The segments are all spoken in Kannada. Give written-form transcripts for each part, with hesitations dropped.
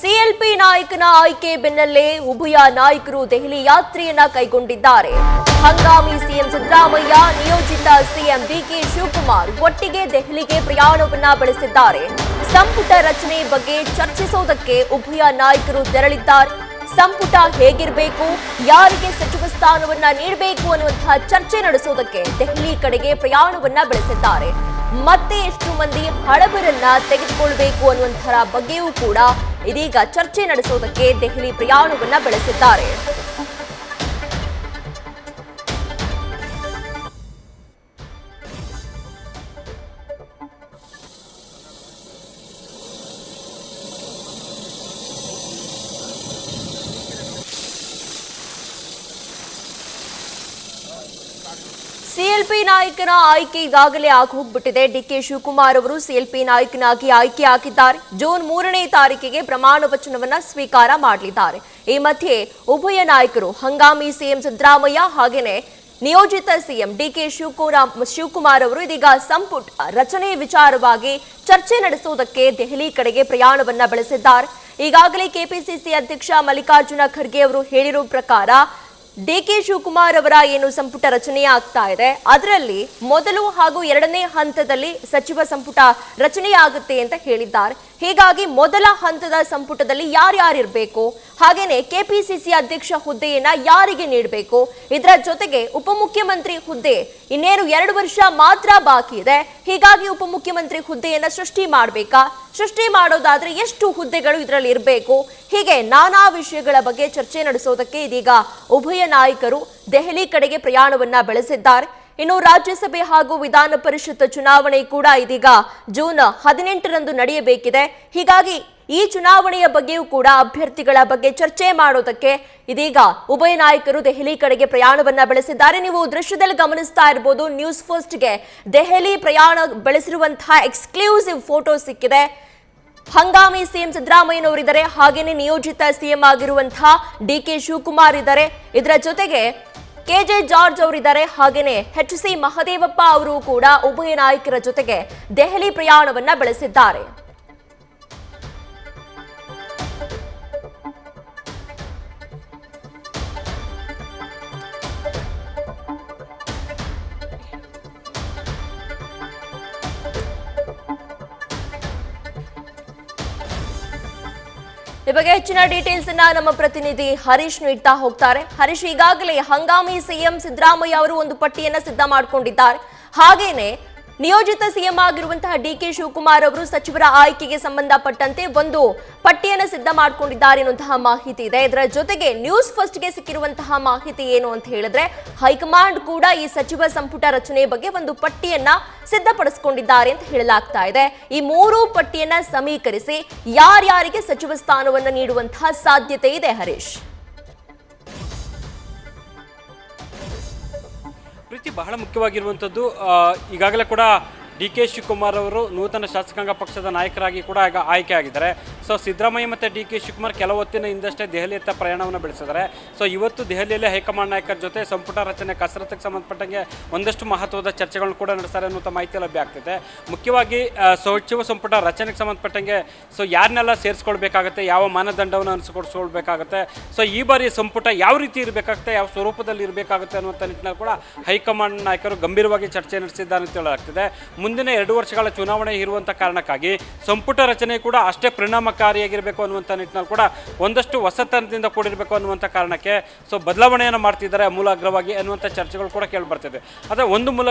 ಸಿಎಲ್ಪಿ ನಾಯಕನ ಆಯ್ಕೆ ಬೆನ್ನಲ್ಲೇ ಉಭಯ ನಾಯಕರು ದೆಹಲಿ ಯಾತ್ರೆಯನ್ನ ಕೈಗೊಂಡಿದ್ದಾರೆ. ಹಂಗಾಮಿ ಸಿಎಂ ಸಿದ್ದರಾಮಯ್ಯ, ನಿಯೋಜಿತ ಸಿಎಂ ಡಿಕೆ ಶಿವಕುಮಾರ್ ಒಟ್ಟಿಗೆ ದೆಹಲಿಗೆ ಪ್ರಯಾಣವನ್ನ ಬೆಳೆಸಿದ್ದಾರೆ. ಸಂಪುಟ ರಚನೆ ಬಗ್ಗೆ ಚರ್ಚಿಸೋದಕ್ಕೆ ಉಭಯ ನಾಯಕರು ತೆರಳಿದ್ದಾರೆ. ಸಂಪುಟ ಹೇಗಿರಬೇಕು, ಯಾರಿಗೆ ಸಚಿವ ಸ್ಥಾನವನ್ನ ನೀಡಬೇಕು ಅನ್ನುವಂತಹ ಚರ್ಚೆ ನಡೆಸೋದಕ್ಕೆ ದೆಹಲಿ ಕಡೆಗೆ ಪ್ರಯಾಣವನ್ನ ಬೆಳೆಸಿದ್ದಾರೆ. ಮತ್ತೆ ಎಷ್ಟು ಮಂದಿ ಹಳಬರನ್ನ ತೆಗೆದುಕೊಳ್ಳಬೇಕು ಅನ್ನುವಂತರ ಬಗ್ಗೆಯೂ ಕೂಡ ಇದೀಗ ಚರ್ಚೆ ನಡೆಸೋದಕ್ಕೆ ದೆಹಲಿ ಪ್ರಯಾಣವನ್ನ ಬೆಳೆಸಿದ್ದಾರೆ. ಸಿಎಲ್ಪಿ ನಾಯಕನ ಆಯ್ಕೆ ಈಗಾಗಲೇ ಆಗೋಗ್ಬಿಟ್ಟಿದೆ. ಡಿಕೆ ಶಿವಕುಮಾರ್ ಅವರು ಸಿಎಲ್ಪಿ ನಾಯಕನಾಗಿ ಆಯ್ಕೆ ಆಗಿದ್ದಾರೆ. ಜೂನ್ 3ನೇ ತಾರೀಕಿಗೆ ಪ್ರಮಾಣ ವಚನವನ್ನ ಸ್ವೀಕಾರ ಮಾಡಲಿದ್ದಾರೆ. ಈ ಮಧ್ಯೆ ಉಭಯ ನಾಯಕರು ಹಂಗಾಮಿ ಸಿಎಂ ಸಿದ್ದರಾಮಯ್ಯ ಹಾಗೇನೆ ನಿಯೋಜಿತ ಸಿಎಂ ಡಿಕೆ ಶಿವಕುಮಾರ್ ಅವರು ಇದೀಗ ಸಂಪುಟ ರಚನೆ ವಿಚಾರವಾಗಿ ಚರ್ಚೆ ನಡೆಸುವುದಕ್ಕೆ ದೆಹಲಿ ಕಡೆಗೆ ಪ್ರಯಾಣವನ್ನ ಬೆಳೆಸಿದ್ದಾರೆ. ಈಗಾಗಲೇ ಕೆಪಿಸಿಸಿ ಅಧ್ಯಕ್ಷ ಮಲ್ಲಿಕಾರ್ಜುನ ಖರ್ಗೆ ಅವರು ಹೇಳಿರುವ ಪ್ರಕಾರ ಡಿಕೆ ಶಿವಕುಮಾರ್ ಅವರ ಏನು ಸಂಪುಟ ರಚನೆ ಆಗ್ತಾ ಇದೆ ಅದರಲ್ಲಿ ಮೊದಲು ಹಾಗೂ ಎರಡನೇ ಹಂತದಲ್ಲಿ ಸಚಿವ ಸಂಪುಟ ರಚನೆಯಾಗುತ್ತೆ ಅಂತ ಹೇಳಿದ್ದಾರೆ. ಹೀಗಾಗಿ ಮೊದಲ ಹಂತದ ಸಂಪುಟದಲ್ಲಿ ಯಾರ್ಯಾರಿರ್ಬೇಕು, ಹಾಗೇನೆ ಕೆಪಿಸಿಸಿ ಅಧ್ಯಕ್ಷ ಹುದ್ದೆಯನ್ನ ಯಾರಿಗೆ ನೀಡಬೇಕು, ಇದರ ಜೊತೆಗೆ ಉಪಮುಖ್ಯಮಂತ್ರಿ ಹುದ್ದೆ ಇನ್ನೇನು 2 ವರ್ಷ ಮಾತ್ರ ಬಾಕಿ ಇದೆ. ಹೀಗಾಗಿ ಉಪಮುಖ್ಯಮಂತ್ರಿ ಹುದ್ದೆಯನ್ನ ಸೃಷ್ಟಿ ಮಾಡಬೇಕಾ, ಸೃಷ್ಟಿ ಮಾಡೋದಾದ್ರೆ ಎಷ್ಟು ಹುದ್ದೆಗಳು ಇದರಲ್ಲಿ ಇರಬೇಕು, ಹೀಗೆ ನಾನಾ ವಿಷಯಗಳ ಬಗ್ಗೆ ಚರ್ಚೆ ನಡೆಸೋದಕ್ಕೆ ಇದೀಗ ಉಭಯ ನಾಯಕರು ದೆಹಲಿ ಕಡೆಗೆ ಪ್ರಯಾಣವನ್ನ ಬೆಳೆಸಿದ್ದಾರೆ. ಇನ್ನು ರಾಜ್ಯಸಭೆ ಹಾಗೂ ವಿಧಾನ ಪರಿಷತ್ ಚುನಾವಣೆ ಕೂಡ ಇದೀಗ ಜೂನ್ 18ರಂದು ನಡೆಯಬೇಕಿದೆ. ಹೀಗಾಗಿ ಈ ಚುನಾವಣೆಯ ಬಗ್ಗೆಯೂ ಕೂಡ ಅಭ್ಯರ್ಥಿಗಳ ಬಗ್ಗೆ ಚರ್ಚೆ ಮಾಡೋದಕ್ಕೆ ಇದೀಗ ಉಭಯ ನಾಯಕರು ದೆಹಲಿ ಕಡೆಗೆ ಪ್ರಯಾಣವನ್ನ ಬೆಳೆಸಿದ್ದಾರೆ. ನೀವು ದೃಶ್ಯದಲ್ಲಿ ಗಮನಿಸ್ತಾ ಇರಬಹುದು, ನ್ಯೂಸ್ ಫಸ್ಟ್ಗೆ ದೆಹಲಿ ಪ್ರಯಾಣ ಬೆಳೆಸಿರುವಂತಹ ಎಕ್ಸ್ಕ್ಲೂಸಿವ್ ಫೋಟೋ ಸಿಕ್ಕಿದೆ. ಹಂಗಾಮಿ ಸಿಎಂ ಸಿದ್ದರಾಮಯ್ಯನವರಿದ್ದಾರೆ, ಹಾಗೇನೆ ನಿಯೋಜಿತ ಸಿಎಂ ಆಗಿರುವಂತಹ ಡಿಕೆ ಶಿವಕುಮಾರ್ ಇದ್ದಾರೆ. ಇದರ ಜೊತೆಗೆ ಕೆಜೆ ಜಾರ್ಜ್ ಅವರಿದ್ದಾರೆ, ಹಾಗೇನೆ HC ಮಹದೇವಪ್ಪ ಅವರು ಕೂಡ ಉಭಯ ನಾಯಕರ ಜೊತೆಗೆ ದೆಹಲಿ ಪ್ರಯಾಣವನ್ನ ಬೆಳೆಸಿದ್ದಾರೆ. ಈ ಬಗ್ಗೆ ಹೆಚ್ಚಿನ ಡೀಟೇಲ್ಸ್ ಅನ್ನ ನಮ್ಮ ಪ್ರತಿನಿಧಿ ಹರೀಶ್ ನೀಡ್ತಾ ಹೋಗ್ತಾರೆ. ಹರೀಶ್, ಈಗಾಗಲೇ ಹಂಗಾಮಿ ಸಿಎಂ ಸಿದ್ದರಾಮಯ್ಯ ಅವರು ಒಂದು ಪಟ್ಟಿಯನ್ನ ಸಿದ್ಧ ಮಾಡಿಕೊಂಡಿದ್ದಾರೆ. ಹಾಗೇನೆ ನಿಯೋಜಿತ ಸಿಎಂ ಆಗಿರುವಂತಹ ಡಿಕೆ ಶಿವಕುಮಾರ್ ಅವರು ಸಚಿವರ ಆಯ್ಕೆಗೆ ಸಂಬಂಧಪಟ್ಟಂತೆ ಒಂದು ಪಟ್ಟಿಯನ್ನು ಸಿದ್ಧ ಮಾಡಿಕೊಂಡಿದ್ದಾರೆ ಎನ್ನುವಂತಹ ಮಾಹಿತಿ ಇದೆ. ಇದರ ಜೊತೆಗೆ ನ್ಯೂಸ್ ಫಸ್ಟ್ಗೆ ಸಿಕ್ಕಿರುವಂತಹ ಮಾಹಿತಿ ಏನು ಅಂತ ಹೇಳಿದ್ರೆ, ಹೈಕಮಾಂಡ್ ಕೂಡ ಈ ಸಚಿವ ಸಂಪುಟ ರಚನೆ ಬಗ್ಗೆ ಒಂದು ಪಟ್ಟಿಯನ್ನ ಸಿದ್ಧಪಡಿಸಿಕೊಂಡಿದ್ದಾರೆ ಅಂತ ಹೇಳಲಾಗ್ತಾ ಇದೆ. ಈ 3 ಪಟ್ಟಿಯನ್ನ ಸಮೀಕರಿಸಿ ಯಾರ್ಯಾರಿಗೆ ಸಚಿವ ಸ್ಥಾನವನ್ನು ನೀಡುವಂತಹ ಸಾಧ್ಯತೆ ಇದೆ ಹರೀಶ್? ಪ್ರೀತಿ, ಬಹಳ ಮುಖ್ಯವಾಗಿರುವಂಥದ್ದು ಈಗಾಗಲೇ ಕೂಡ ಡಿ.ಕೆ. ಶಿವಕುಮಾರ್ ಅವರು ನೂತನ ಶಾಸಕಾಂಗ ಪಕ್ಷದ ನಾಯಕರಾಗಿ ಕೂಡ ಈಗ ಆಯ್ಕೆ ಆಗಿದ್ದಾರೆ. ಸೊ ಸಿದ್ದರಾಮಯ್ಯ ಮತ್ತು ಡಿ.ಕೆ. ಶಿವಕುಮಾರ್ ಕೆಲ ಹೊತ್ತಿನ ಹಿಂದಷ್ಟೇ ದೆಹಲಿಯತ್ತ ಪ್ರಯಾಣವನ್ನು ಬೆಳೆಸಿದ್ದಾರೆ. ಸೊ ಇವತ್ತು ದೆಹಲಿಯಲ್ಲಿ ಹೈಕಮಾಂಡ್ ನಾಯಕರ ಜೊತೆ ಸಂಪುಟ ರಚನೆ ಕಸರತ್ತಿಗೆ ಸಂಬಂಧಪಟ್ಟಂಗೆ ಒಂದಷ್ಟು ಮಹತ್ವದ ಚರ್ಚೆಗಳನ್ನು ಕೂಡ ನಡೆಸ್ತಾರೆ ಅನ್ನುವಂಥ ಮಾಹಿತಿ ಲಭ್ಯ ಆಗ್ತಿದೆ. ಮುಖ್ಯವಾಗಿ ಸಚಿವ ಸಂಪುಟ ರಚನೆಗೆ ಸಂಬಂಧಪಟ್ಟಂಗೆ ಸೊ ಯಾರನ್ನೆಲ್ಲ ಸೇರಿಸ್ಕೊಳ್ಬೇಕಾಗತ್ತೆ, ಯಾವ ಮಾನದಂಡವನ್ನು ಅನುಸರಿಸ್ಕೊಳ್ಬೇಕಾಗತ್ತೆ, ಸೊ ಈ ಬಾರಿ ಸಂಪುಟ ಯಾವ ರೀತಿ ಇರಬೇಕಾಗುತ್ತೆ, ಯಾವ ಸ್ವರೂಪದಲ್ಲಿ ಇರಬೇಕಾಗುತ್ತೆ ಅನ್ನುವಂಥ ನಿಟ್ಟಿನಲ್ಲಿ ಕೂಡ ಹೈಕಮಾಂಡ್ ನಾಯಕರು ಗಂಭೀರವಾಗಿ ಚರ್ಚೆ ನಡೆಸಿದ್ದಾರೆ ಅಂತ ಹೇಳಲಾಗ್ತಿದೆ. ಮುಂದಿನ 2 ವರ್ಷಗಳ ಚುನಾವಣೆ ಇರುವಂಥ ಕಾರಣಕ್ಕಾಗಿ ಸಂಪುಟ ರಚನೆ ಕೂಡ ಅಷ್ಟೇ ಪರಿಣಾಮಕಾರಿಯಾಗಿರಬೇಕು ಅನ್ನುವಂಥ ನಿಟ್ಟಿನಲ್ಲಿ ಕೂಡ ಒಂದಷ್ಟು ಹೊಸತನದಿಂದ ಕೂಡಿರಬೇಕು ಅನ್ನುವಂಥ ಕಾರಣಕ್ಕೆ ಸೊ ಬದಲಾವಣೆಯನ್ನು ಮಾಡ್ತಿದ್ದಾರೆ ಅಮೂಲಾಗ್ರವಾಗಿ ಅನ್ನುವಂಥ ಚರ್ಚೆಗಳು ಕೂಡ ಕೇಳಿ ಬರ್ತಿದೆ. ಆದರೆ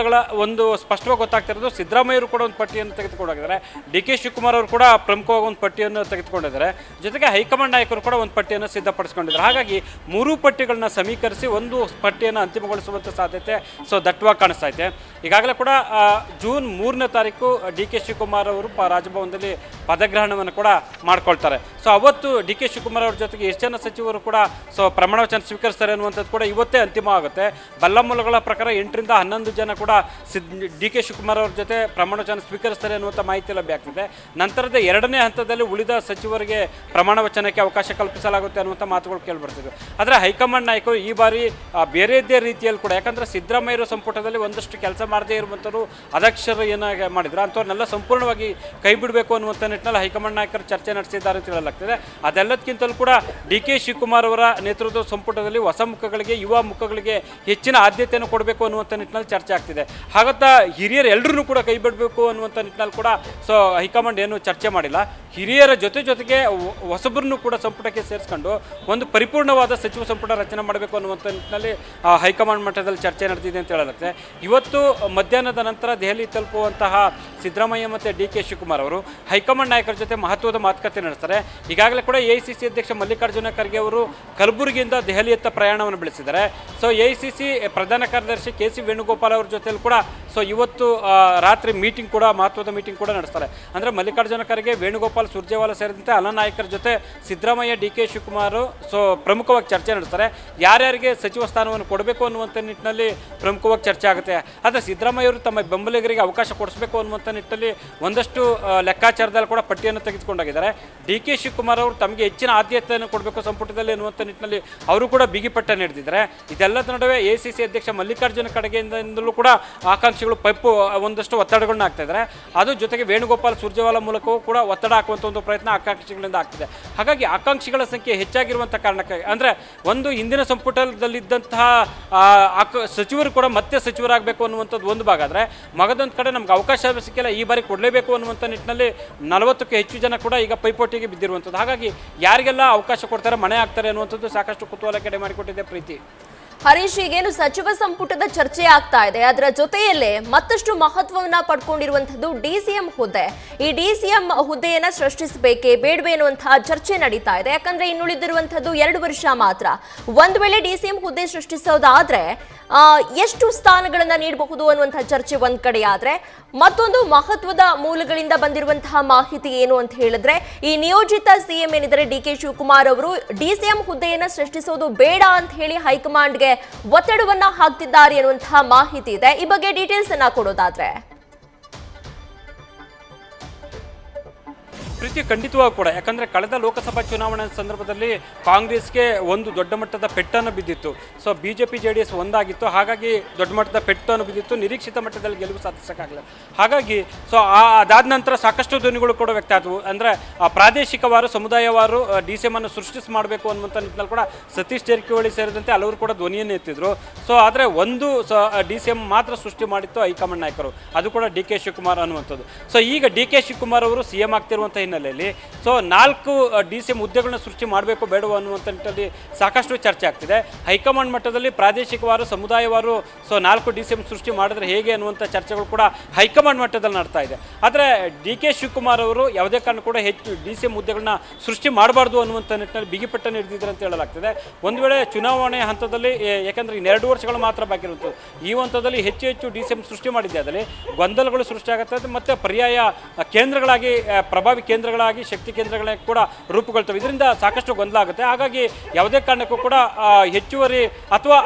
ಒಂದು ಸ್ಪಷ್ಟವಾಗಿ ಗೊತ್ತಾಗ್ತಿರೋದು, ಸಿದ್ದರಾಮಯ್ಯರು ಕೂಡ ಒಂದು ಪಟ್ಟಿಯನ್ನು ತೆಗೆದುಕೊಂಡಿದ್ದಾರೆ, ಡಿ.ಕೆ. ಶಿವಕುಮಾರ್ ಅವರು ಕೂಡ ಪ್ರಮುಖವಾಗಿ ಒಂದು ಪಟ್ಟಿಯನ್ನು ತೆಗೆದುಕೊಂಡಿದ್ದಾರೆ, ಜೊತೆಗೆ ಹೈಕಮಾಂಡ್ ನಾಯಕರು ಕೂಡ ಒಂದು ಪಟ್ಟಿಯನ್ನು ಸಿದ್ಧಪಡಿಸಿಕೊಂಡಿದ್ದಾರೆ. ಹಾಗಾಗಿ 3 ಪಟ್ಟಿಗಳನ್ನ ಸಮೀಕರಿಸಿ ಒಂದು ಪಟ್ಟಿಯನ್ನು ಅಂತಿಮಗೊಳಿಸುವಂಥ ಸಾಧ್ಯತೆ ಸೊ ದಟ್ಟವಾಗಿ ಕಾಣಿಸ್ತಾ ಇದೆ. ಈಗಾಗಲೇ ಕೂಡ ಜೂನ್ 3ನೇ ತಾರೀಕು ಡಿ.ಕೆ. ಶಿವಕುಮಾರ್ ಅವರು ರಾಜಭವನದಲ್ಲಿ ಪದಗ್ರಹಣವನ್ನು ಕೂಡ ಮಾಡ್ಕೊಳ್ತಾರೆ. ಸೊ ಅವತ್ತು ಡಿ.ಕೆ. ಶಿವಕುಮಾರ್ ಅವ್ರ ಜೊತೆಗೆ ಎಷ್ಟು ಜನ ಸಚಿವರು ಕೂಡ ಸೊ ಪ್ರಮಾಣ ವಚನ ಸ್ವೀಕರಿಸ್ತಾರೆ ಅನ್ನುವಂಥದ್ದು ಕೂಡ ಇವತ್ತೇ ಅಂತಿಮ ಆಗುತ್ತೆ. ಬಲ್ಲ ಮೂಲಗಳ ಪ್ರಕಾರ 8ರಿಂದ 11 ಜನ ಕೂಡ ಡಿ.ಕೆ. ಶಿವಕುಮಾರ್ ಅವ್ರ ಜೊತೆ ಪ್ರಮಾಣ ವಚನ ಸ್ವೀಕರಿಸ್ತಾರೆ ಅನ್ನುವಂಥ ಮಾಹಿತಿ ಲಭ್ಯ ಆಗ್ತಿದೆ. ನಂತರದ 2ನೇ ಹಂತದಲ್ಲಿ ಉಳಿದ ಸಚಿವರಿಗೆ ಪ್ರಮಾಣ ವಚನಕ್ಕೆ ಅವಕಾಶ ಕಲ್ಪಿಸಲಾಗುತ್ತೆ ಅನ್ನುವಂಥ ಮಾತುಗಳು ಕೇಳಿಬರ್ತಿದ್ವು. ಆದರೆ ಹೈಕಮಾಂಡ್ ನಾಯಕರು ಈ ಬಾರಿ ಬೇರೆಯದೇ ರೀತಿಯಲ್ಲಿ ಕೂಡ, ಯಾಕಂದರೆ ಸಿದ್ದರಾಮಯ್ಯರ ಸಂಪುಟದಲ್ಲಿ ಒಂದಷ್ಟು ಕೆಲಸ ಮಾಡದೇ ಇರುವಂಥವ್ರು, ಅದಕ್ಷರ ವರದಿಯನ್ನು ಮಾಡಿದ್ರು, ಅಂಥವ್ರನ್ನೆಲ್ಲ ಸಂಪೂರ್ಣವಾಗಿ ಕೈ ಬಿಡಬೇಕು ಅನ್ನುವಂಥ ನಿಟ್ಟಿನಲ್ಲಿ ಹೈಕಮಾಂಡ್ ನಾಯಕರು ಚರ್ಚೆ ನಡೆಸಿದ್ದಾರೆ ಅಂತ ಹೇಳಲಾಗ್ತದೆ. ಅದೆಲ್ಲದಕ್ಕಿಂತಲೂ ಕೂಡ ಡಿ ಕೆ ಶಿವಕುಮಾರ್ ಅವರ ನೇತೃತ್ವದ ಸಂಪುಟದಲ್ಲಿ ಹೊಸ ಮುಖಗಳಿಗೆ, ಯುವ ಮುಖಗಳಿಗೆ ಹೆಚ್ಚಿನ ಆದ್ಯತೆಯನ್ನು ಕೊಡಬೇಕು ಅನ್ನುವಂಥ ನಿಟ್ಟಿನಲ್ಲಿ ಚರ್ಚೆ ಆಗ್ತಿದೆ. ಹಾಗಂತ ಹಿರಿಯರು ಎಲ್ಲರೂ ಕೂಡ ಕೈ ಬಿಡಬೇಕು ಅನ್ನುವಂಥ ನಿಟ್ಟಿನಲ್ಲಿ ಕೂಡ ಸೊ ಹೈಕಮಾಂಡ್ ಏನು ಚರ್ಚೆ ಮಾಡಿಲ್ಲ. ಹಿರಿಯರ ಜೊತೆಗೆ ಹೊಸಬರನ್ನು ಕೂಡ ಸಂಪುಟಕ್ಕೆ ಸೇರಿಸ್ಕೊಂಡು ಒಂದು ಪರಿಪೂರ್ಣವಾದ ಸಚಿವ ಸಂಪುಟ ರಚನೆ ಮಾಡಬೇಕು ಅನ್ನುವಂಥ ನಿಟ್ಟಿನಲ್ಲಿ ಹೈಕಮಾಂಡ್ ಮಟ್ಟದಲ್ಲಿ ಚರ್ಚೆ ನಡೆದಿದೆ ಅಂತ ಹೇಳಲಾಗುತ್ತೆ. ಇವತ್ತು ಮಧ್ಯಾಹ್ನದ ನಂತರ ದೆಹಲಿ ತಲುಪುವಂತಹ ಸಿದ್ದರಾಮಯ್ಯ ಮತ್ತು ಡಿ ಕೆ ಶಿವಕುಮಾರ್ ಅವರು ಹೈಕಮಾಂಡ್ ನಾಯಕರ ಜೊತೆ ಮಹತ್ವದ ಮಾತುಕತೆ ನಡೆಸ್ತಾರೆ. ಈಗಾಗಲೇ ಕೂಡ AICC ಅಧ್ಯಕ್ಷ ಮಲ್ಲಿಕಾರ್ಜುನ ಖರ್ಗೆ ಅವರು ಕಲಬುರಗಿಯಿಂದ ದೆಹಲಿಯತ್ತ ಪ್ರಯಾಣವನ್ನು ಬೆಳೆಸಿದ್ದಾರೆ. ಸೊ AICC ಪ್ರಧಾನ ಕಾರ್ಯದರ್ಶಿ KC ವೇಣುಗೋಪಾಲ್ ಅವ್ರ ಜೊತೆಲಿ ಕೂಡ ಸೊ ಇವತ್ತು ರಾತ್ರಿ ಮೀಟಿಂಗ್ ಕೂಡ, ಮಹತ್ವದ ಮೀಟಿಂಗ್ ಕೂಡ ನಡೆಸ್ತಾರೆ. ಅಂದರೆ ಮಲ್ಲಿಕಾರ್ಜುನ ಖರ್ಗೆ, ವೇಣುಗೋಪಾಲ್, ಸುರ್ಜೇವಾಲಾ ಸೇರಿದಂತೆ ಹಲ ನಾಯಕರ ಜೊತೆ Siddaramaiah, D K Shivakumar so ಪ್ರಮುಖವಾಗಿ ಚರ್ಚೆ ನಡೆಸ್ತಾರೆ. ಯಾರ್ಯಾರಿಗೆ ಸಚಿವ ಸ್ಥಾನವನ್ನು ಕೊಡಬೇಕು ಅನ್ನುವಂಥ ನಿಟ್ಟಿನಲ್ಲಿ ಪ್ರಮುಖವಾಗಿ ಚರ್ಚೆ ಆಗುತ್ತೆ. ಆದರೆ ಸಿದ್ದರಾಮಯ್ಯ ಅವರು ತಮ್ಮ ಬೆಂಬಲಿಗರಿಗೆ ಅವಕಾಶ ಕೊಡಿಸಬೇಕು ಅನ್ನುವಂಥ ನಿಟ್ಟಿನಲ್ಲಿ ಒಂದಷ್ಟು ಲೆಕ್ಕಾಚಾರದಲ್ಲಿ ಕೂಡ ಪಟ್ಟಿಯನ್ನು ತೆಗೆದುಕೊಂಡೋಗಿದ್ದಾರೆ. ಡಿ ಕೆ ಶಿವಕುಮಾರ್ ಅವರು ತಮಗೆ ಹೆಚ್ಚಿನ ಆದ್ಯತೆಯನ್ನು ಕೊಡಬೇಕು ಸಂಪುಟದಲ್ಲಿ ಅನ್ನುವಂಥ ನಿಟ್ಟಿನಲ್ಲಿ ಅವರು ಕೂಡ ಬಿಗಿಪಟ್ಟ ನೀಡಿದ್ದಾರೆ. ಇದೆಲ್ಲದ ನಡುವೆ AICC ಅಧ್ಯಕ್ಷ ಮಲ್ಲಿಕಾರ್ಜುನ ಖರ್ಗೆಯಿಂದಲೂ ಕೂಡ ಆಕಾಂಕ್ಷಿಗಳು ಒಂದಷ್ಟು ಒತ್ತಡಗಳನ್ನ ಆಗ್ತಾ ಇದ್ದಾರೆ. ಅದು ಜೊತೆಗೆ ವೇಣುಗೋಪಾಲ್, ಸುರ್ಜೇವಾಲಾ ಮೂಲಕವೂ ಕೂಡ ಒತ್ತಡ ಹಾಕುವಂಥ ಒಂದು ಪ್ರಯತ್ನ ಆಕಾಂಕ್ಷಿಗಳಿಂದ ಆಗ್ತಿದೆ. ಹಾಗಾಗಿ ಆಕಾಂಕ್ಷಿಗಳ ಸಂಖ್ಯೆ ಹೆಚ್ಚಾಗಿರುವಂಥ ಕಾರಣಕ್ಕಾಗಿ ಅಂದರೆ ಒಂದು ಹಿಂದಿನ ಸಂಪುಟದಲ್ಲಿದ್ದಂತಹ ಸಚಿವರು ಕೂಡ ಮತ್ತೆ ಸಚಿವರಾಗಬೇಕು ಅನ್ನುವಂಥದ್ದು ಒಂದು ಭಾಗ. ಆದರೆ ಮಗದೊಂದು ಕಡೆ ನಮ್ಗೆ ಅವಕಾಶ ಸಿಕ್ಕಿಲ್ಲ, ಈ ಬಾರಿ ಕೊಡಲೇಬೇಕು ಅನ್ನುವಂಥ ನಿಟ್ಟಿನಲ್ಲಿ 40ಕ್ಕೂ ಹೆಚ್ಚು ಜನ ಕೂಡ ಈಗ ಪೈಪೋಟಿಗೆ ಬಿದ್ದಿರುವಂಥದ್ದು. ಹಾಗಾಗಿ ಯಾರಿಗೆಲ್ಲ ಅವಕಾಶ ಕೊಡ್ತಾರೆ, ಮನೆ ಆಗ್ತಾರೆ ಅನ್ನುವಂಥದ್ದು ಸಾಕಷ್ಟು ಕುತೂಹಲ ಕೆಡೆ ಮಾಡಿಕೊಟ್ಟಿದೆ. ಪ್ರೀತಿ, ಹರೀಶ್, ಈಗೇನು ಸಚಿವ ಸಂಪುಟದ ಚರ್ಚೆ ಆಗ್ತಾ ಇದೆ, ಅದರ ಜೊತೆಯಲ್ಲೇ ಮತ್ತಷ್ಟು ಮಹತ್ವವನ್ನ ಪಡ್ಕೊಂಡಿರುವಂತದ್ದು DCM ಹುದ್ದೆ. ಈ DCM ಹುದ್ದೆಯನ್ನ ಸೃಷ್ಟಿಸಬೇಕೇ ಬೇಡವೇ ಅನ್ನುವಂತಹ ಚರ್ಚೆ ನಡೀತಾ ಇದೆ. ಯಾಕಂದ್ರೆ ಇನ್ನುಳಿದಿರುವಂತದ್ದು 2 ವರ್ಷ ಮಾತ್ರ. ಒಂದ್ ವೇಳೆ DCM ಹುದ್ದೆ ಸೃಷ್ಟಿಸೋದಾದ್ರೆ ಎಷ್ಟು ಸ್ಥಾನಗಳನ್ನ ನೀಡಬಹುದು ಅನ್ನುವಂತಹ ಚರ್ಚೆ ಒಂದ್ ಕಡೆ ಆದ್ರೆ, ಮತ್ತೊಂದು ಮಹತ್ವದ ಮೂಲಗಳಿಂದ ಬಂದಿರುವಂತಹ ಮಾಹಿತಿ ಏನು ಅಂತ ಹೇಳಿದ್ರೆ, ಈ ನಿಯೋಜಿತ CM ಏನಿದ್ದಾರೆ ಡಿ ಕೆ ಶಿವಕುಮಾರ್ ಅವರು DCM ಹುದ್ದೆಯನ್ನ ಸೃಷ್ಟಿಸೋದು ಬೇಡ ಅಂತ ಹೇಳಿ ಹೈಕಮಾಂಡ್ಗೆ ಒತ್ತಡವನ್ನ ಹಾಕ್ತಿದ್ದಾರೆ ಅನ್ನುವಂತಹ ಮಾಹಿತಿ ಇದೆ. ಈ ಬಗ್ಗೆ ಡೀಟೇಲ್ಸ್ ಅನ್ನ ಕೊಡೋದಾದ್ರೆ ಪ್ರೀತಿ, ಖಂಡಿತವಾಗಿ ಕೂಡ. ಯಾಕಂದರೆ ಕಳೆದ ಲೋಕಸಭಾ ಚುನಾವಣೆ ಸಂದರ್ಭದಲ್ಲಿ ಕಾಂಗ್ರೆಸ್ಗೆ ಒಂದು ದೊಡ್ಡ ಮಟ್ಟದ ಪೆಟ್ಟನ್ನು ಬಿದ್ದಿತ್ತು. ಸೊ BJP JDS ಒಂದಾಗಿತ್ತು, ಹಾಗಾಗಿ ದೊಡ್ಡ ಮಟ್ಟದ ಪೆಟ್ಟನ್ನು ಬಿದ್ದಿತ್ತು, ನಿರೀಕ್ಷಿತ ಮಟ್ಟದಲ್ಲಿ ಗೆಲುವು ಸಾಧಿಸೋಕ್ಕಾಗಲಿಲ್ಲ. ಹಾಗಾಗಿ ಸೊ ಅದಾದ ನಂತರ ಸಾಕಷ್ಟು ಧ್ವನಿಗಳು ಕೂಡ ವ್ಯಕ್ತ ಆದವು. ಅಂದರೆ ಪ್ರಾದೇಶಿಕವಾರು, ಸಮುದಾಯವಾರು DCM ಅನ್ನು ಸೃಷ್ಟಿಸಿ ಮಾಡಬೇಕು ಅನ್ನುವಂಥ ನಿಟ್ಟಿನಲ್ಲಿ ಕೂಡ ಸತೀಶ್ ಜಾರಕಿಹೊಳಿ ಸೇರಿದಂತೆ ಹಲವರು ಕೂಡ ಧ್ವನಿಯನ್ನು ಎತ್ತಿದ್ರು. ಸೊ ಆದರೆ ಒಂದು DCM ಮಾತ್ರ ಸೃಷ್ಟಿ ಮಾಡಿತ್ತು ಹೈಕಮಾಂಡ್ ನಾಯಕರು, ಅದು ಕೂಡ ಡಿ ಕೆ ಶಿವಕುಮಾರ್ ಅನ್ನುವಂಥದ್ದು. ಸೊ ಈಗ ಡಿ ಕೆ ಶಿವಕುಮಾರ್ ಅವರು CM ಆಗ್ತಿರುವಂಥ ಹಿನ್ನೆಲೆಯಲ್ಲಿ ಸೊ 4 DCM ಹುದ್ದೆಗಳನ್ನ ಸೃಷ್ಟಿ ಮಾಡಬೇಕು ಬೇಡವೋ ಅನ್ನುವಂಥ ನಿಟ್ಟಿನಲ್ಲಿ ಸಾಕಷ್ಟು ಚರ್ಚೆ ಆಗ್ತಿದೆ. ಹೈಕಮಾಂಡ್ ಮಟ್ಟದಲ್ಲಿ ಪ್ರಾದೇಶಿಕವಾರು, ಸಮುದಾಯವಾರು ಸೊ 4 DCM ಸೃಷ್ಟಿ ಮಾಡಿದ್ರೆ ಹೇಗೆ ಅನ್ನುವಂಥ ಚರ್ಚೆಗಳು ಕೂಡ ಹೈಕಮಾಂಡ್ ಮಟ್ಟದಲ್ಲಿ ನಡ್ತಾ ಇದೆ. ಆದರೆ ಡಿ ಕೆ ಶಿವಕುಮಾರ್ ಅವರು ಯಾವುದೇ ಕಾರಣ ಕೂಡ ಹೆಚ್ಚು DCM ಹುದ್ದೆಗಳನ್ನ ಸೃಷ್ಟಿ ಮಾಡಬಾರ್ದು ಅನ್ನುವಂಥ ನಿಟ್ಟಿನಲ್ಲಿ ಬಿಗಿಪಟ್ಟ ನೀಡಿದ್ದಾರೆ ಅಂತ ಹೇಳಲಾಗ್ತದೆ. ಒಂದು ವೇಳೆ ಚುನಾವಣೆ ಹಂತದಲ್ಲಿ, ಯಾಕಂದರೆ 2 ವರ್ಷಗಳು ಮಾತ್ರ ಬಾಕಿ ಇರುವಂಥದ್ದು, ಈ ಹಂತದಲ್ಲಿ ಹೆಚ್ಚು DCM ಸೃಷ್ಟಿ ಮಾಡಿದ್ದೆ ಅದರಲ್ಲಿ ಗೊಂದಲಗಳು ಸೃಷ್ಟಿಯಾಗುತ್ತದೆ. ಮತ್ತು ಪರ್ಯಾಯ ಕೇಂದ್ರಗಳಾಗಿ, ಪ್ರಭಾವಿ ಕೇಂದ್ರಗಳಾಗಿ, ಶಕ್ತಿ ಕೇಂದ್ರಗಳಾಗಿ ಕೂಡ ರೂಪುಗೊಳ್ತವೆ. ಇದರಿಂದ ಸಾಕಷ್ಟು ಗೊಂದಲ ಆಗುತ್ತೆ. ಹಾಗಾಗಿ ಯಾವುದೇ ಕಾರಣಕ್ಕೂ ಕೂಡ ಹೆಚ್ಚುವರಿ ಅಥವಾ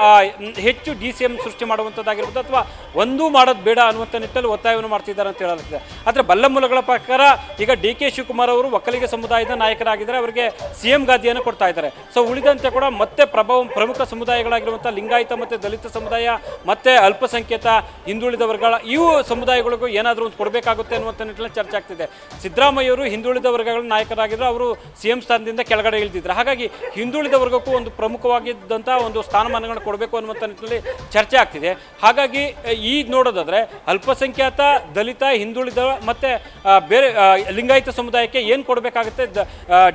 ಹೆಚ್ಚು DCM ಸೃಷ್ಟಿ ಮಾಡುವಂಥದ್ದಾಗಿರ್ಬೋದು ಅಥವಾ ಒಂದೂ ಮಾಡೋದು ಬೇಡ ಅನ್ನುವಂಥ ನಿಟ್ಟಲ್ಲಿ ಒತ್ತಾಯವನ್ನು ಮಾಡ್ತಿದ್ದಾರೆ ಅಂತ ಹೇಳಲಾಗ್ತದೆ. ಆದರೆ ಬಲ್ಲ ಮೂಲಗಳ ಪ್ರಕಾರ ಈಗ ಡಿ ಕೆ ಶಿವಕುಮಾರ್ ಅವರು ಒಕ್ಕಲಿಗ ಸಮುದಾಯದ ನಾಯಕರಾಗಿದ್ದಾರೆ, ಅವರಿಗೆ CM ಗಾದಿಯನ್ನು ಕೊಡ್ತಾ ಇದ್ದಾರೆ. ಸೊ ಉಳಿದಂತೆ ಕೂಡ ಮತ್ತೆ ಪ್ರಮುಖ ಸಮುದಾಯಗಳಾಗಿರುವಂಥ ಲಿಂಗಾಯತ ಮತ್ತು ದಲಿತ ಸಮುದಾಯ ಮತ್ತು ಅಲ್ಪಸಂಖ್ಯಾತ, ಹಿಂದುಳಿದ ವರ್ಗಗಳ ಇವು ಸಮುದಾಯಗಳಿಗೂ ಏನಾದರೂ ಒಂದು ಕೊಡಬೇಕಾಗುತ್ತೆ ಅನ್ನುವಂಥ ನಿಟ್ಟಿನಲ್ಲಿ ಚರ್ಚೆ ಆಗ್ತಿದೆ. ಸಿದ್ದರಾಮಯ್ಯ ಅವರು ಹಿಂದುಳಿದ ವರ್ಗಗಳ ನಾಯಕರಾಗಿದ್ದರು, ಅವರು CM ಸ್ಥಾನದಿಂದ ಕೆಳಗಡೆ ಇಳಿದಿದ್ರು. ಹಾಗಾಗಿ ಹಿಂದುಳಿದ ವರ್ಗಕ್ಕೂ ಒಂದು ಪ್ರಮುಖವಾಗಿದ್ದಂಥ ಒಂದು ಸ್ಥಾನಮಾನಗಳನ್ನು ಕೊಡಬೇಕು ಅನ್ನುವಂಥ ನಿಟ್ಟಿನಲ್ಲಿ ಚರ್ಚೆ ಆಗ್ತಿದೆ. ಹಾಗಾಗಿ ಈಗ ನೋಡೋದಾದ್ರೆ ಅಲ್ಪಸಂಖ್ಯಾತ, ದಲಿತ, ಹಿಂದುಳಿದ ಮತ್ತು ಬೇರೆ ಲಿಂಗಾಯತ ಸಮುದಾಯಕ್ಕೆ ಏನು ಕೊಡಬೇಕಾಗುತ್ತೆ,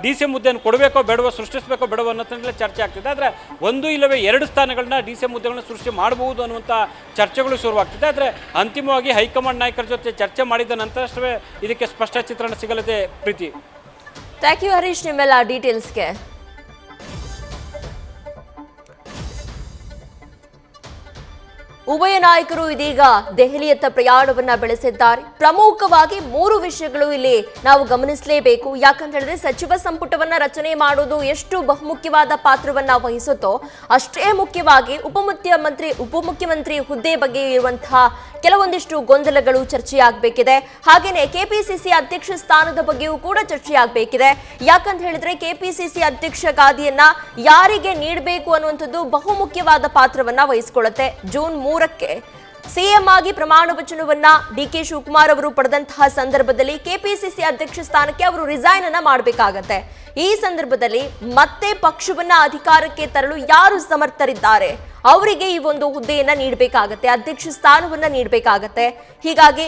DCM ಹುದ್ದೆಯನ್ನು ಕೊಡಬೇಕೋ ಬೇಡವೋ, ಸೃಷ್ಟಿಸಬೇಕೋ ಬೇಡವೋ ಅನ್ನೋದ್ರಲ್ಲಿ ಚರ್ಚೆ ಆಗ್ತಿದೆ. ಆದರೆ 1 ಇಲ್ಲವೇ 2 ಸ್ಥಾನಗಳನ್ನ DCM ಹುದ್ದೆಗಳನ್ನ ಸೃಷ್ಟಿ ಮಾಡಬಹುದು ಅನ್ನುವಂಥ ಚರ್ಚೆಗಳು ಶುರುವಾಗ್ತಿದೆ. ಆದರೆ ಅಂತಿಮವಾಗಿ ಹೈಕಮಾಂಡ್ ನಾಯಕರ ಜೊತೆ ಚರ್ಚೆ ಮಾಡಿದ ನಂತರಷ್ಟೇ ಇದಕ್ಕೆ ಸ್ಪಷ್ಟ ಚಿತ್ರಣ ಸಿಗಲಿದೆ. ಪ್ರೀತಿ, ಥ್ಯಾಂಕ್ ಯು ಹರೀಶ್ ನಿಮ್ಮೆಲ್ಲ ಡೀಟೇಲ್ಸ್ಗೆ. ಉಭಯ ನಾಯಕರು ಇದೀಗ ದೆಹಲಿಯತ್ತ ಪ್ರಯಾಣವನ್ನ ಬೆಳೆಸಿದ್ದಾರೆ. ಪ್ರಮುಖವಾಗಿ 3 ವಿಷಯಗಳು ಇಲ್ಲಿ ನಾವು ಗಮನಿಸಲೇಬೇಕು. ಯಾಕಂತ ಹೇಳಿದ್ರೆ ಸಚಿವ ಸಂಪುಟವನ್ನ ರಚನೆ ಮಾಡೋದು ಎಷ್ಟು ಬಹುಮುಖ್ಯವಾದ ಪಾತ್ರವನ್ನ ವಹಿಸುತ್ತೋ ಅಷ್ಟೇ ಮುಖ್ಯವಾಗಿ ಉಪಮುಖ್ಯಮಂತ್ರಿ ಹುದ್ದೆ ಬಗ್ಗೆ ಇರುವಂತಹ ಕೆಲವೊಂದಿಷ್ಟು ಗೊಂದಲಗಳು ಚರ್ಚೆಯಾಗಬೇಕಿದೆ. ಹಾಗೇನೆ ಕೆಪಿಸಿಸಿ ಅಧ್ಯಕ್ಷ ಸ್ಥಾನದ ಬಗ್ಗೆಯೂ ಕೂಡ ಚರ್ಚೆಯಾಗಬೇಕಿದೆ. ಯಾಕಂತ ಹೇಳಿದ್ರೆ ಕೆಪಿಸಿಸಿ ಅಧ್ಯಕ್ಷ ಗಾದಿಯನ್ನ ಯಾರಿಗೆ ನೀಡಬೇಕು ಅನ್ನುವಂಥದ್ದು ಬಹುಮುಖ್ಯವಾದ ಪಾತ್ರವನ್ನ ವಹಿಸಿಕೊಳ್ಳುತ್ತೆ. ಜೂನ್ 3ಕ್ಕೆ ಸಿಎಂ ಆಗಿ ಪ್ರಮಾಣ ವಚನವನ್ನ ಡಿಕೆ ಶಿವಕುಮಾರ್ ಅವರು ಪಡೆದಂತಹ ಸಂದರ್ಭದಲ್ಲಿ ಕೆಪಿಸಿಸಿ ಅಧ್ಯಕ್ಷ ಸ್ಥಾನಕ್ಕೆ ಅವರು ರಿಸೈನ್ ಅನ್ನ ಮಾಡಬೇಕಾಗತ್ತೆ. ಈ ಸಂದರ್ಭದಲ್ಲಿ ಮತ್ತೆ ಪಕ್ಷವನ್ನ ಅಧಿಕಾರಕ್ಕೆ ತರಲು ಯಾರು ಸಮರ್ಥರಿದ್ದಾರೆ ಅವರಿಗೆ ಈ ಒಂದು ಹುದ್ದೆಯನ್ನ ನೀಡಬೇಕಾಗತ್ತೆ, ಅಧ್ಯಕ್ಷ ಸ್ಥಾನವನ್ನ ನೀಡಬೇಕಾಗತ್ತೆ. ಹೀಗಾಗಿ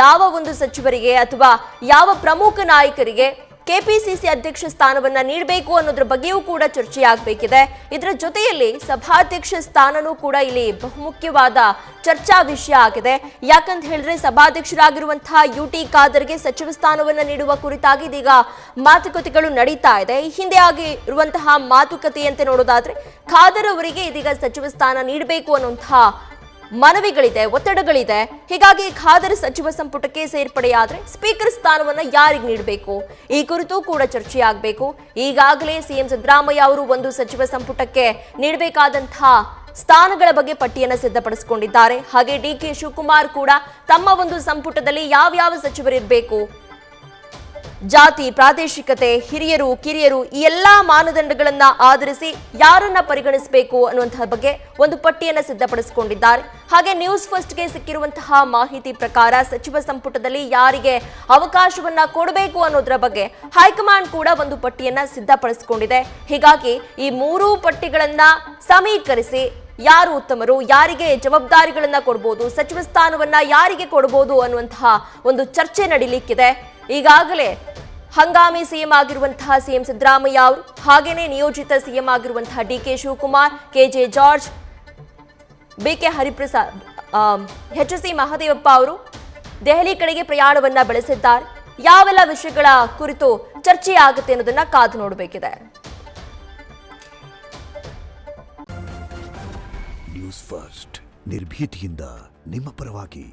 ಯಾವ ಒಂದು ಸಚಿವರಿಗೆ ಅಥವಾ ಯಾವ ಪ್ರಮುಖ ನಾಯಕರಿಗೆ ಕೆಪಿಸಿಸಿ ಅಧ್ಯಕ್ಷ ಸ್ಥಾನವನ್ನ ನೀಡಬೇಕು ಅನ್ನೋದ್ರ ಬಗ್ಗೆಯೂ ಕೂಡ ಚರ್ಚೆಯಾಗಬೇಕಿದೆ. ಇದರ ಜೊತೆಯಲ್ಲಿ ಸಭಾಧ್ಯಕ್ಷ ಸ್ಥಾನನೂ ಕೂಡ ಇಲ್ಲಿ ಬಹುಮುಖ್ಯವಾದ ಚರ್ಚಾ ವಿಷಯ ಆಗಿದೆ. ಯಾಕಂತ ಹೇಳಿದ್ರೆ ಸಭಾಧ್ಯಕ್ಷರಾಗಿರುವಂತಹ UT ಖಾದರ್ಗೆ ಸಚಿವ ಸ್ಥಾನವನ್ನ ನೀಡುವ ಕುರಿತಾಗಿ ಇದೀಗ ಮಾತುಕತೆಗಳು ನಡೀತಾ ಇದೆ. ಈ ಹಿಂದೆ ಆಗಿರುವಂತಹ ಮಾತುಕತೆಯಂತೆ ನೋಡೋದಾದ್ರೆ ಖಾದರ್ ಅವರಿಗೆ ಇದೀಗ ಸಚಿವ ಸ್ಥಾನ ನೀಡಬೇಕು ಅನ್ನುವಂತಹ ಮನವಿಗಳಿದೆ, ಒತ್ತಡಗಳಿದೆ. ಹೀಗಾಗಿ ಖಾದರ್ ಸಚಿವ ಸಂಪುಟಕ್ಕೆ ಸೇರ್ಪಡೆಯಾದ್ರೆ ಸ್ಪೀಕರ್ ಸ್ಥಾನವನ್ನ ಯಾರಿಗೆ ನೀಡಬೇಕು ಈ ಕುರಿತು ಕೂಡ ಚರ್ಚೆಯಾಗಬೇಕು. ಈಗಾಗಲೇ ಸಿಎಂ ಸಿದ್ದರಾಮಯ್ಯ ಅವರು ಒಂದು ಸಚಿವ ಸಂಪುಟಕ್ಕೆ ನೀಡಬೇಕಾದಂತಹ ಸ್ಥಾನಗಳ ಬಗ್ಗೆ ಪಟ್ಟಿಯನ್ನು ಸಿದ್ಧಪಡಿಸಿಕೊಂಡಿದ್ದಾರೆ. ಹಾಗೆ ಡಿಕೆ ಶಿವಕುಮಾರ್ ಕೂಡ ತಮ್ಮ ಒಂದು ಸಂಪುಟದಲ್ಲಿ ಯಾವ್ಯಾವ ಸಚಿವರಿರಬೇಕು, ಜಾತಿ, ಪ್ರಾದೇಶಿಕತೆ, ಹಿರಿಯರು, ಕಿರಿಯರು ಈ ಎಲ್ಲಾ ಮಾನದಂಡಗಳನ್ನ ಆಧರಿಸಿ ಯಾರನ್ನ ಪರಿಗಣಿಸಬೇಕು ಅನ್ನುವಂತಹ ಬಗ್ಗೆ ಒಂದು ಪಟ್ಟಿಯನ್ನು ಸಿದ್ಧಪಡಿಸಿಕೊಂಡಿದ್ದಾರೆ. ಹಾಗೆ ನ್ಯೂಸ್ ಫಸ್ಟ್ಗೆ ಸಿಕ್ಕಿರುವಂತಹ ಮಾಹಿತಿ ಪ್ರಕಾರ ಸಚಿವ ಸಂಪುಟದಲ್ಲಿ ಯಾರಿಗೆ ಅವಕಾಶವನ್ನ ಕೊಡಬೇಕು ಅನ್ನೋದ್ರ ಬಗ್ಗೆ ಹೈಕಮಾಂಡ್ ಕೂಡ ಒಂದು ಪಟ್ಟಿಯನ್ನ ಸಿದ್ಧಪಡಿಸಿಕೊಂಡಿದೆ. ಹೀಗಾಗಿ ಈ ಮೂರೂ ಪಟ್ಟಿಗಳನ್ನ ಸಮೀಕರಿಸಿ ಯಾರು ಉತ್ತಮರು, ಯಾರಿಗೆ ಜವಾಬ್ದಾರಿಗಳನ್ನ ಕೊಡಬಹುದು, ಸಚಿವ ಸ್ಥಾನವನ್ನ ಯಾರಿಗೆ ಕೊಡಬಹುದು ಅನ್ನುವಂತಹ ಒಂದು ಚರ್ಚೆ ನಡೀಲಿಕ್ಕಿದೆ. ಈಗಾಗಲೇ ಹಂಗಾಮಿ ಸಿಎಂ ಆಗಿರುವಂತಹ ಸಿಎಂ ಸಿದ್ದರಾಮಯ್ಯ ಅವರು, ಹಾಗೇನೇ ನಿಯೋಜಿತ ಸಿಎಂ ಆಗಿರುವಂತಹ DK Shivakumar, KJ George, BK Hariprasad, HC Mahadevappa ಅವರು ದೆಹಲಿ ಕಡೆಗೆ ಪ್ರಯಾಣವನ್ನ ಬೆಳೆಸಿದ್ದಾರೆ. ಯಾವೆಲ್ಲ ವಿಷಯಗಳ ಕುರಿತು ಚರ್ಚೆ ಆಗುತ್ತೆ ಅನ್ನೋದನ್ನ ಕಾದು ನೋಡಬೇಕಿದೆ. ನ್ಯೂಸ್ ಫಸ್ಟ್ ನಿರ್ಭೀತಿಯಿಂದ ನಿಮ್ಮ ಪರವಾಗಿ.